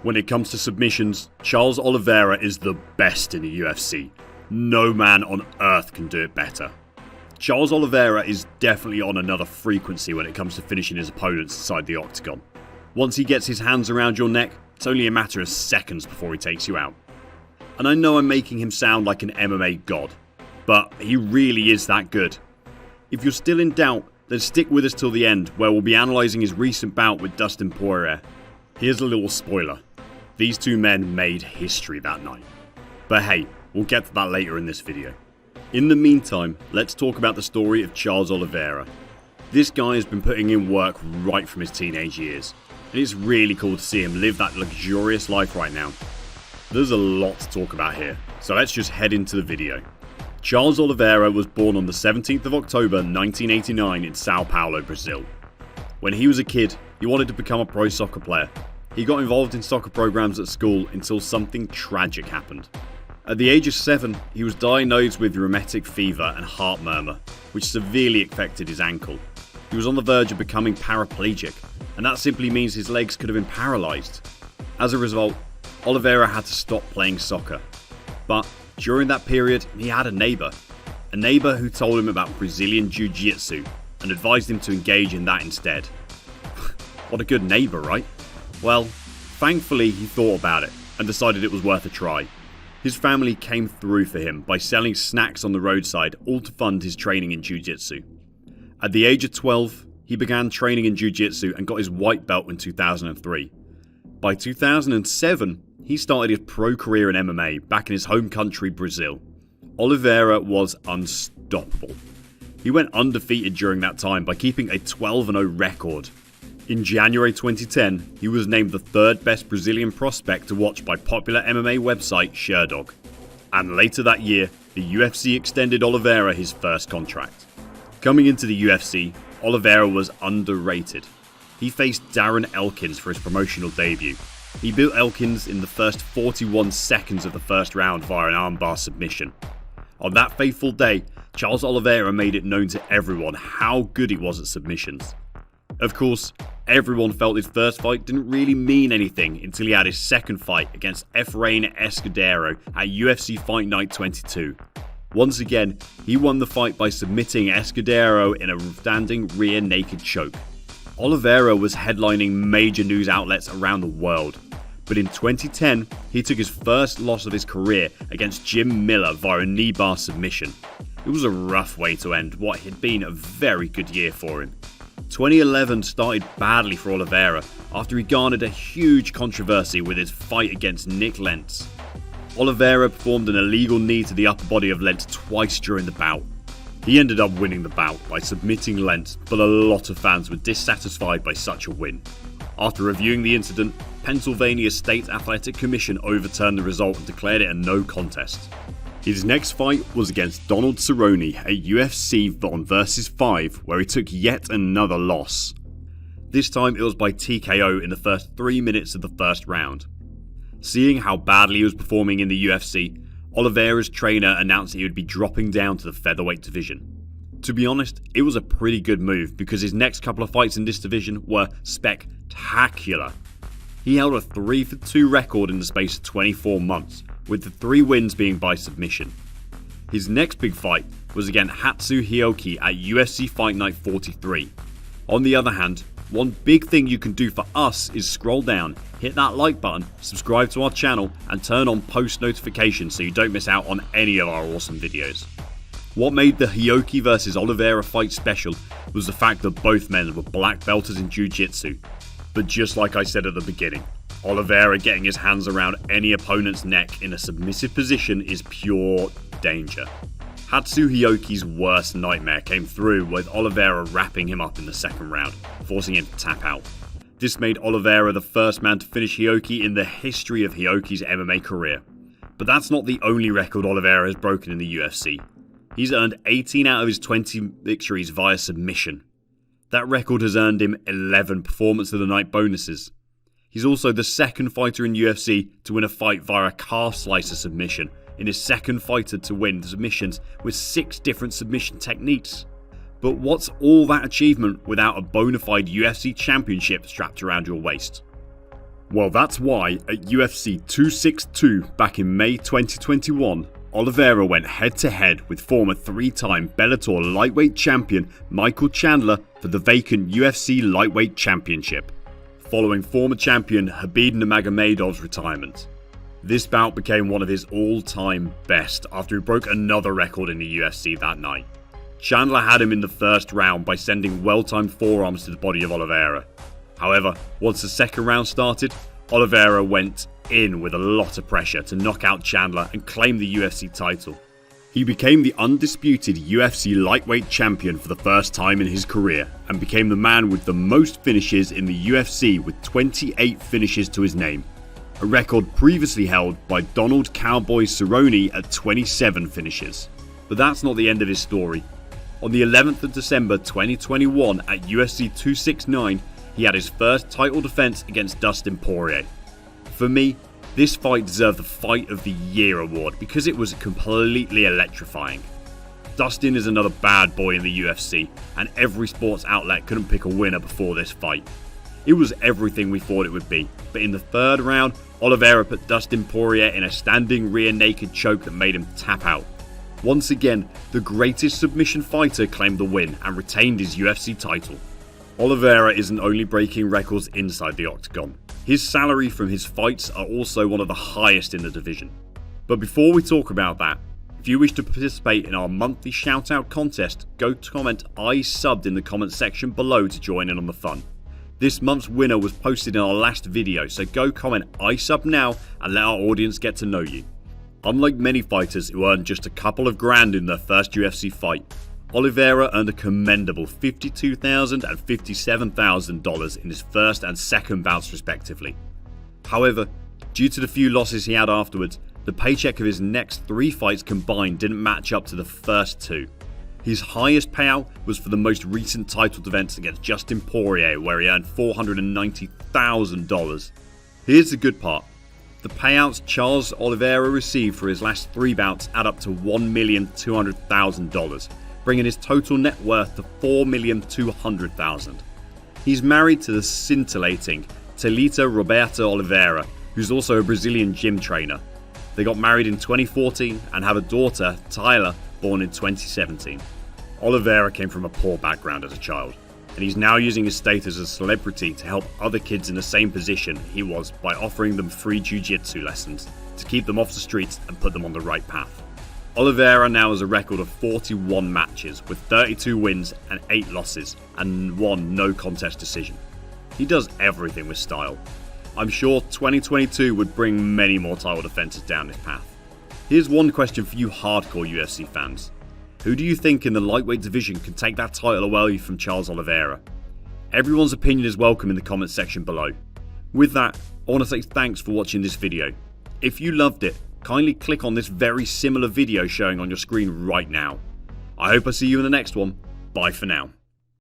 When it comes to submissions, Charles Oliveira is the best in the UFC. No man on earth can do it better. Charles Oliveira is definitely on another frequency when it comes to finishing his opponents inside the octagon. Once he gets his hands around your neck, it's only a matter of seconds before he takes you out. And I know I'm making him sound like an MMA god, but he really is that good. If you're still in doubt, then stick with us till the end, where we'll be analysing his recent bout with Dustin Poirier. Here's a little spoiler. These two men made history that night. But hey, we'll get to that later in this video. In the meantime, let's talk about the story of Charles Oliveira. This guy has been putting in work right from his teenage years, and it's really cool to see him live that luxurious life right now. There's a lot to talk about here, so let's just head into the video. Charles Oliveira was born on the 17th of October 1989 in Sao Paulo, Brazil. When he was a kid, he wanted to become a pro soccer player. He got involved in soccer programs at school until something tragic happened. At the age of 7, he was diagnosed with rheumatic fever and heart murmur, which severely affected his ankle. He was on the verge of becoming paraplegic, and that simply means his legs could have been paralysed. As a result, Oliveira had to stop playing soccer. But during that period, he had a neighbour who told him about Brazilian Jiu-Jitsu and advised him to engage in that instead. What a good neighbour, right? Well, thankfully he thought about it and decided it was worth a try. His family came through for him by selling snacks on the roadside, all to fund his training in Jiu-Jitsu. At the age of 12, he began training in Jiu-Jitsu and got his white belt in 2003. By 2007, he started his pro career in MMA back in his home country, Brazil. Oliveira was unstoppable. He went undefeated during that time by keeping a 12-0 record. In January 2010, he was named the 3rd best Brazilian prospect to watch by popular MMA website Sherdog. And later that year, the UFC extended Oliveira his first contract. Coming into the UFC, Oliveira was underrated. He faced Darren Elkins for his promotional debut. He beat Elkins in the first 41 seconds of the first round via an armbar submission. On that fateful day, Charles Oliveira made it known to everyone how good he was at submissions. Of course, everyone felt his first fight didn't really mean anything until he had his second fight against Efrain Escudero at UFC Fight Night 22. Once again, he won the fight by submitting Escudero in a standing rear naked choke. Oliveira was headlining major news outlets around the world, but in 2010, he took his first loss of his career against Jim Miller via a knee bar submission. It was a rough way to end what had been a very good year for him. 2011 started badly for Oliveira after he garnered a huge controversy with his fight against Nick Lentz. Oliveira performed an illegal knee to the upper body of Lentz twice during the bout. He ended up winning the bout by submitting Lentz, but a lot of fans were dissatisfied by such a win. After reviewing the incident, Pennsylvania State Athletic Commission overturned the result and declared it a no contest. His next fight was against Donald Cerrone at UFC vs 5, where he took yet another loss. This time it was by TKO in the first 3 minutes of the first round. Seeing how badly he was performing in the UFC, Oliveira's trainer announced that he would be dropping down to the featherweight division. To be honest, it was a pretty good move because his next couple of fights in this division were spectacular. He held a 3-2 record in the space of 24 months, with the 3 wins being by submission. His next big fight was against Hatsu Hioki at UFC Fight Night 43. On the other hand, one big thing you can do for us is scroll down, hit that like button, subscribe to our channel, and turn on post notifications so you don't miss out on any of our awesome videos. What made the Hioki vs Oliveira fight special was the fact that both men were black belters in Jiu-Jitsu. But just like I said at the beginning, Oliveira getting his hands around any opponent's neck in a submissive position is pure danger. Hatsu Hioki's worst nightmare came through with Oliveira wrapping him up in the second round, forcing him to tap out. This made Oliveira the first man to finish Hioki in the history of Hioki's MMA career. But that's not the only record Oliveira has broken in the UFC. He's earned 18 out of his 20 victories via submission. That record has earned him 11 Performance of the Night bonuses. He's also the second fighter in UFC to win a fight via a calf slicer submission, in his second fighter to win submissions with 6 different submission techniques. But what's all that achievement without a bona fide UFC championship strapped around your waist? Well, that's why at UFC 262 back in May 2021, Oliveira went head-to-head with former 3-time Bellator lightweight champion Michael Chandler for the vacant UFC lightweight championship, following former champion Khabib Nurmagomedov's retirement. This bout became one of his all-time best after he broke another record in the UFC that night. Chandler had him in the first round by sending well-timed forearms to the body of Oliveira. However, once the second round started, Oliveira went in with a lot of pressure to knock out Chandler and claim the UFC title. He became the undisputed UFC lightweight champion for the first time in his career and became the man with the most finishes in the UFC with 28 finishes to his name, a record previously held by Donald Cowboy Cerrone at 27 finishes. But that's not the end of his story. On the 11th of December 2021 at UFC 269, he had his first title defense against Dustin Poirier. For me, this fight deserved the Fight of the Year award because it was completely electrifying. Dustin is another bad boy in the UFC, and every sports outlet couldn't pick a winner before this fight. It was everything we thought it would be, but in the third round, Oliveira put Dustin Poirier in a standing rear naked choke that made him tap out. Once again, the greatest submission fighter claimed the win and retained his UFC title. Oliveira isn't only breaking records inside the octagon. His salary from his fights are also one of the highest in the division. But before we talk about that, if you wish to participate in our monthly shoutout contest, go to comment "I subbed" in the comment section below to join in on the fun. This month's winner was posted in our last video, so go comment "I sub" now and let our audience get to know you. Unlike many fighters who earned just a couple of grand in their first UFC fight, Oliveira earned a commendable $52,000 and $57,000 in his first and second bouts respectively. However, due to the few losses he had afterwards, the paycheck of his next 3 fights combined didn't match up to the first 2. His highest payout was for the most recent title defense against Dustin Poirier, where he earned $490,000. Here's the good part. The payouts Charles Oliveira received for his last 3 bouts add up to $1,200,000, bringing his total net worth to $4,200,000. He's married to the scintillating Thalita Roberta Oliveira, who's also a Brazilian gym trainer. They got married in 2014 and have a daughter, Tyler, born in 2017. Oliveira came from a poor background as a child, and he's now using his status as a celebrity to help other kids in the same position he was by offering them free jiu-jitsu lessons to keep them off the streets and put them on the right path. Oliveira now has a record of 41 matches with 32 wins and 8 losses and 1 no contest decision. He does everything with style. I'm sure 2022 would bring many more title defenses down this path. Here's one question for you hardcore UFC fans. Who do you think in the lightweight division can take that title away from Charles Oliveira? Everyone's opinion is welcome in the comments section below. With that, I want to say thanks for watching this video. If you loved it, kindly click on this very similar video showing on your screen right now. I hope I see you in the next one. Bye for now.